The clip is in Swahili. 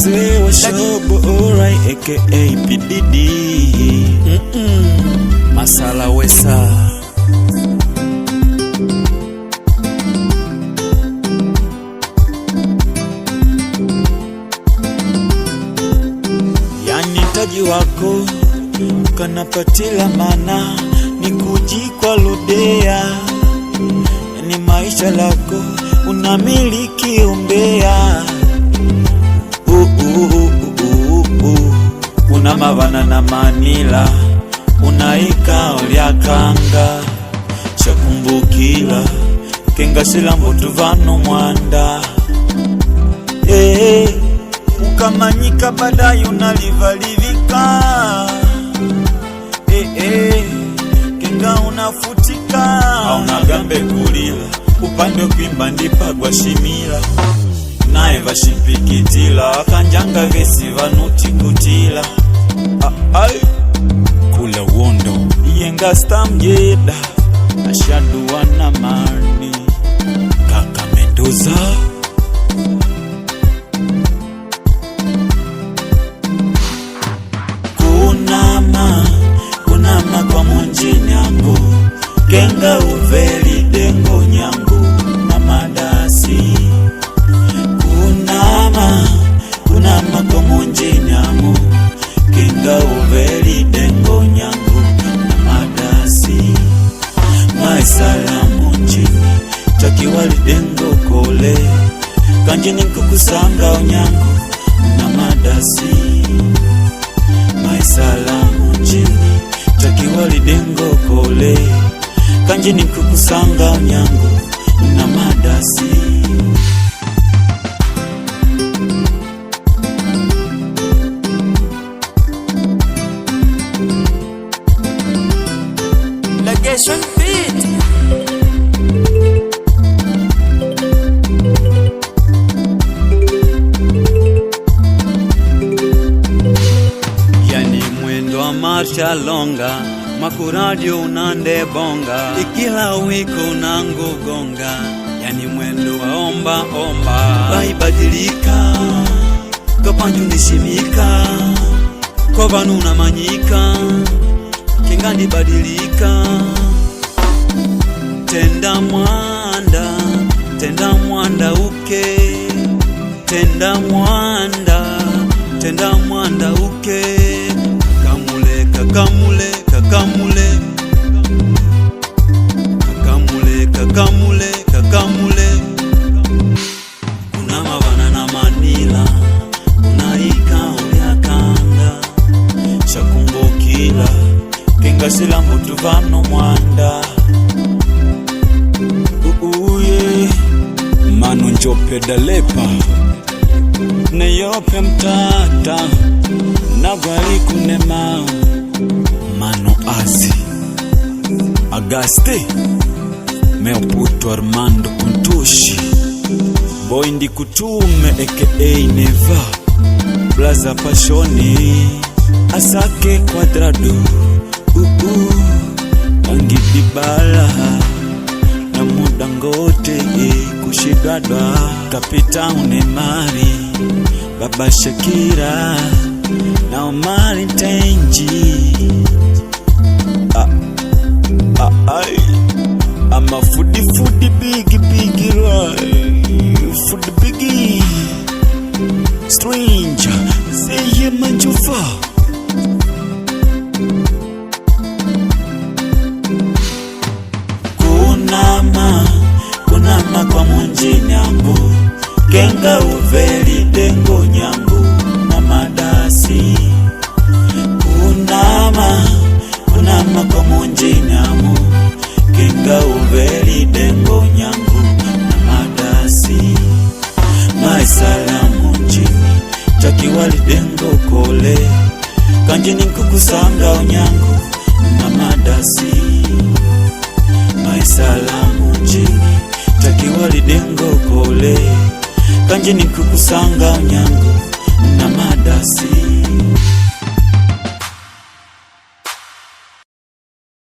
Mzee wa shobo alright aka PDD. Masala Wesa. Yani taji wako kanapatila mana ni kujikwa ludea. Yani maisha lako unamiliki umbea. Una mavana na manila unaika uliakanga chakumbukila kenga silambo tuvano mwanda. Ukamanyika badai unalivalivika. Kenga unafutika aunagambe kulila upande kwimba ndipagwa shimila. Nae vashimpikitila akanjanga vesi vanuti kutila. Kula wondo yenga stamjeda ashaduwa na marni kaka Mendoza. Kunama kwa munjini yangu kenga uveli dengo nyangu na madasi. Kunama kwa munjini yangu kenga uveli dengo nyangu na madasi. Maisalamu njini takiwali dengo kole kanjini kukusanga unyangu na madasi. Maisalamu njini takiwali dengo kole kanjini kukusanga unyangu na madasi. Legation beat. Yani mwendo wa marsha longa makuradio unande bonga ikila wiko unangugonga. Yani mwendo wa omba omba baibadilika kapanju nishimika kwa vanu unamanyika kengandi badilika. Tenda mwanda uke tenda mwanda uke kakamule kakamule kakamule kakamule kakamule kakamule. Kuna mavana na manila unaika uliakanga chakumbukila kenga silambo tuvano mwanda. Manu njope dalepa neyope mtata nagwali kunema. Manu azi Agaste meoputo Armando Kuntushi boy ndi kutume aka Neva Blaza Pashoni Asake Quadrado Angidibala na Mudangote kushidwadwa Kapita Unemari Baba Shakira na Omari Tenji. I'm a foodie biggie food biggie stranger say ye manjufa. Kunama kwa munjini yangu kenga uveli dengo nyangu na madasi. Kunama kwa munjini yangu kenga uveli dengo nyangu na madasi. Maisalamu njini takiwali dengo kole kanjini kukusanga unyangu na madasi. Maisalamu njini takiwali dengo kole kanjini kukusanga unyangu